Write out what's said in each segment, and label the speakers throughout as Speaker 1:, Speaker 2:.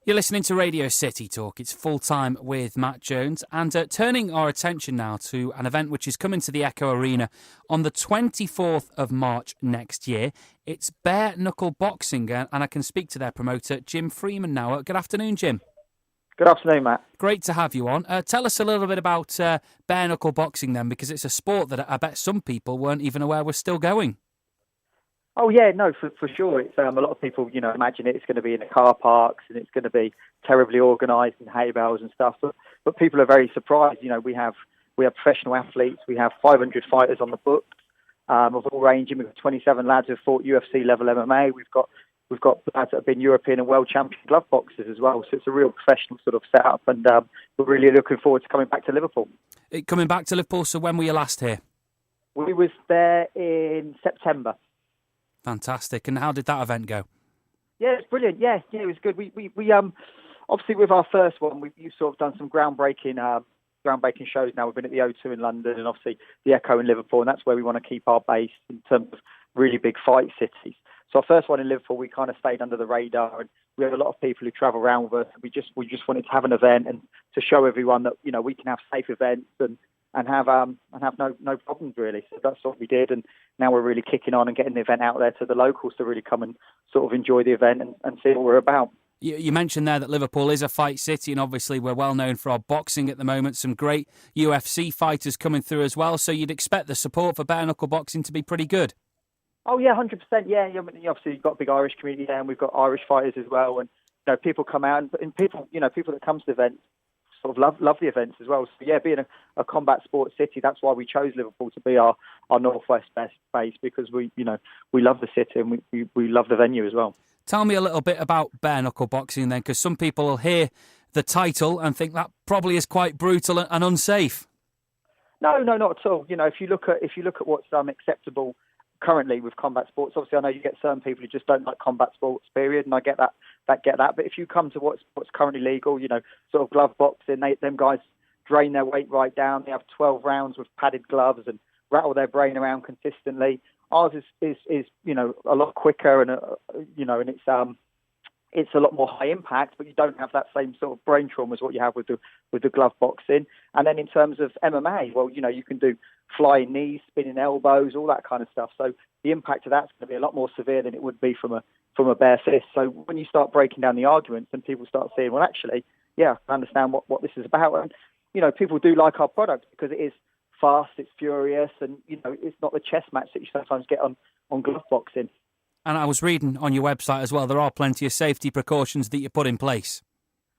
Speaker 1: You're listening to Radio City Talk. It's Full Time with Matt Jones, and turning our attention now to an event which is coming to the Echo Arena on the 24th of March next year. It's bare knuckle boxing, and I can speak to their promoter, Jim Freeman, now. Good afternoon, Jim.
Speaker 2: Good afternoon, Matt.
Speaker 1: Great to have you on. Tell us a little bit about bare knuckle boxing then, because it's a sport that I bet some people weren't even aware was still going.
Speaker 2: Oh yeah, no, for sure. It's a lot of people, imagine it's going to be in the car parks and it's going to be terribly organised and hay bales and stuff. But people are very surprised. We have professional athletes. We have 500 fighters on the books of all ranging. We've got 27 lads who've fought UFC level MMA. We've got lads that have been European and world champion glove boxers as well. So it's a real professional sort of setup, and we're really looking forward to coming back to Liverpool.
Speaker 1: Coming back to Liverpool. So when were you last here?
Speaker 2: We was there in September.
Speaker 1: Fantastic. And how did that event go?
Speaker 2: Yeah, it's brilliant. Yeah, it was good. We obviously with our first one, we've sort of done some groundbreaking shows now. We've been at the O2 in London and obviously the Echo in Liverpool, and that's where we want to keep our base in terms of really big fight cities. So our first one in Liverpool, we kind of stayed under the radar, and we had a lot of people who travel around with us. We just wanted to have an event and to show everyone that we can have safe events and have no problems really. So that's what we did, and now we're really kicking on and getting the event out there to the locals to really come and sort of enjoy the event and see what we're about.
Speaker 1: You mentioned there that Liverpool is a fight city, and obviously we're well known for our boxing at the moment. Some great UFC fighters coming through as well, so you'd expect the support for bare knuckle boxing to be pretty good.
Speaker 2: Oh yeah, 100%. Yeah, obviously you've got a big Irish community there, and we've got Irish fighters as well, and people come out and people that come to the event sort of love the events as well. So yeah, being a combat sports city, that's why we chose Liverpool to be our northwest base, because we love the city and we love the venue as well.
Speaker 1: Tell me a little bit about bare knuckle boxing then, because some people will hear the title and think that probably is quite brutal and unsafe. No,
Speaker 2: not at all. If you look at what's acceptable currently with combat sports, obviously I know you get certain people who just don't like combat sports, period, and I get that. But if you come to what's currently legal, sort of glove boxing, them guys drain their weight right down. They have 12 rounds with padded gloves and rattle their brain around consistently. Ours is a lot quicker and it's a lot more high impact, but you don't have that same sort of brain trauma as what you have with the glove boxing. And then in terms of MMA, well, you can do flying knees, spinning elbows, all that kind of stuff. So the impact of that's going to be a lot more severe than it would be from a bare fist. So when you start breaking down the arguments and people start saying, well, actually, yeah, I understand what this is about. And, people do like our product because it is fast, it's furious, and, it's not the chess match that you sometimes get on glove boxing.
Speaker 1: And I was reading on your website as well, there are plenty of safety precautions that you put in place.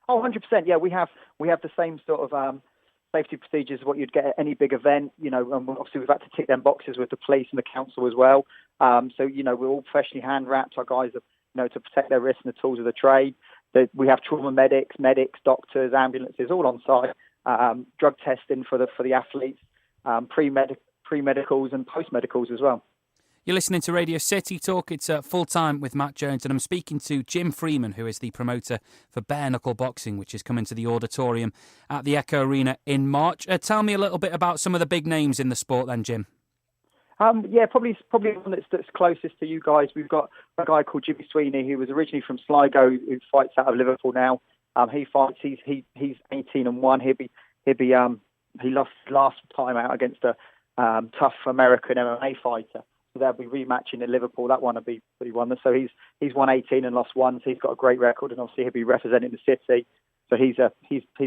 Speaker 2: Oh, 100%. Yeah, we have the same sort of safety procedures as what you'd get at any big event. And obviously we've had to tick them boxes with the police and the council as well. So, we're all professionally hand wrapped. Our guys are, to protect their wrists and the tools of the trade. We have trauma medics, doctors, ambulances, all on site. Drug testing for the athletes, pre-medicals and post-medicals as well.
Speaker 1: You're listening to Radio City Talk. It's Full Time with Matt Jones, and I'm speaking to Jim Freeman, who is the promoter for bare knuckle boxing, which is coming to the auditorium at the Echo Arena in March. Tell me a little bit about some of the big names in the sport then, Jim.
Speaker 2: Yeah, probably one that's closest to you guys. We've got a guy called Jimmy Sweeney, who was originally from Sligo, who fights out of Liverpool now. He fights. He's 18-1. He lost last time out against a tough American MMA fighter. So they'll be rematching in Liverpool. That one will be pretty one. So he's won 18 and lost 1. So he's got a great record, and obviously he'll be representing the city. So he's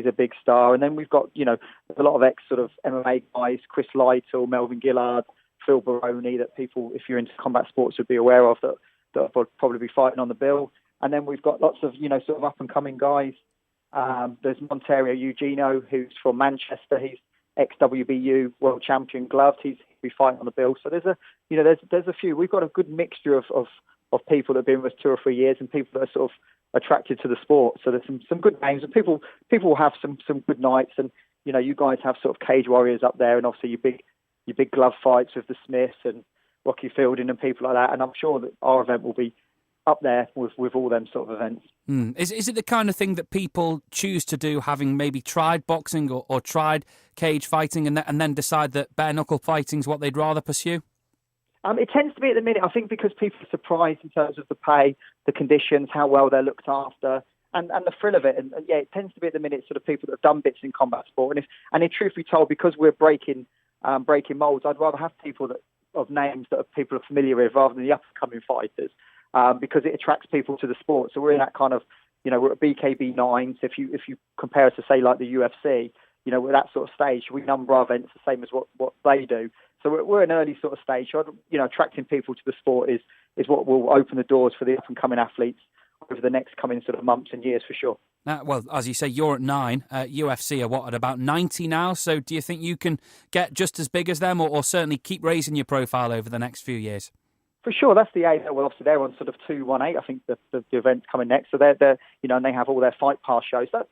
Speaker 2: a big star. And then we've got a lot of ex sort of MMA guys: Chris Lytle, Melvin Gillard, Phil Baroni, that people, if you're into combat sports, would be aware of, that will probably be fighting on the bill. And then we've got lots of sort of up and coming guys. There's Monterio Eugenio, who's from Manchester. He's ex-WBU world champion gloves. He'll be fighting on the bill. So there's a few. We've got a good mixture of people that have been with us 2 or 3 years, and people that are sort of attracted to the sport. So there's some good names, and people will have some good nights. And you guys have sort of cage warriors up there, and obviously your big glove fights with the Smiths and Rocky Fielding and people like that. And I'm sure that our event will be up there with all them sort of events.
Speaker 1: Is it the kind of thing that people choose to do, having maybe tried boxing or tried cage fighting, and then decide that bare knuckle fighting is what they'd rather pursue?
Speaker 2: It tends to be at the minute, I think, because people are surprised in terms of the pay, the conditions, how well they're looked after. and the thrill of it. And yeah, it tends to be at the minute sort of people that have done bits in combat sport. And if truth be told, because we're breaking molds, I'd rather have people of names that people are familiar with rather than the up-and-coming fighters, because it attracts people to the sport. So we're in that kind of, we're at BKB 9. So if you compare us to, say, like the UFC, we're at that sort of stage. We number our events the same as what they do. So we're an early sort of stage. So, attracting people to the sport is what will open the doors for the up-and-coming athletes over the next coming sort of months and years, for sure.
Speaker 1: Well, as you say, you're at 9. UFC are at about 90 now. So do you think you can get just as big as them, or certainly keep raising your profile over the next few years?
Speaker 2: For sure, that's the aim. Well, obviously they're on sort of 218. I think the event's coming next. So they're and they have all their fight pass shows. That's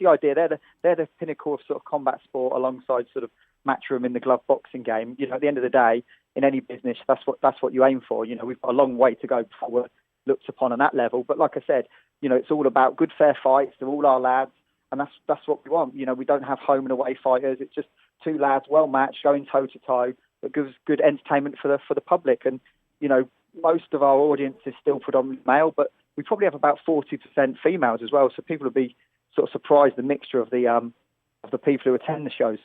Speaker 2: the idea. They're the pinnacle of sort of combat sport alongside sort of Matchroom in the glove boxing game. At the end of the day, in any business, that's what you aim for. We've got a long way to go before we're looked upon on that level. But like I said, it's all about good, fair fights. They're all our lads, and that's what we want. We don't have home and away fighters. It's just two lads, well matched, going toe to toe, that gives good entertainment for the public. And most of our audience is still predominantly male, but we probably have about 40% females as well. So people will be sort of surprised the mixture of the people who attend the shows.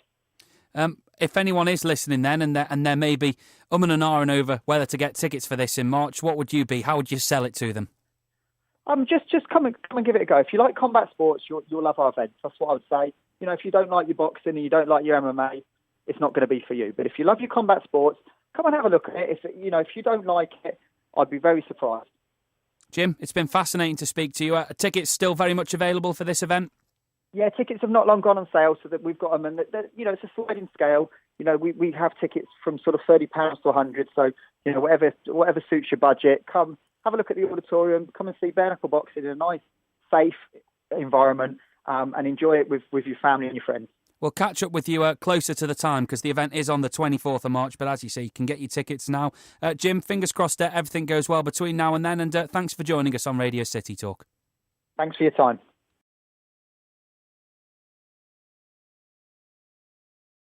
Speaker 1: If anyone is listening then, and they're maybe and ahhing over whether to get tickets for this in March, what would you be? How would you sell it to them?
Speaker 2: Just come and give it a go. If you like combat sports, you'll love our events. That's what I would say. If you don't like your boxing and you don't like your MMA, it's not going to be for you. But if you love your combat sports, come and have a look at it. If you don't like it, I'd be very surprised.
Speaker 1: Jim, it's been fascinating to speak to you. Tickets still very much available for this event?
Speaker 2: Yeah, tickets have not long gone on sale, so that we've got them, and it's a sliding scale. We have tickets from sort of £30 to £100. So whatever suits your budget, come have a look at the auditorium. Come and see bare knuckle boxing in a nice, safe environment, and enjoy it with your family and your friends.
Speaker 1: We'll catch up with you closer to the time, because the event is on the 24th of March. But as you say, you can get your tickets now. Jim, fingers crossed that everything goes well between now and then. And thanks for joining us on Radio City Talk.
Speaker 2: Thanks for your time.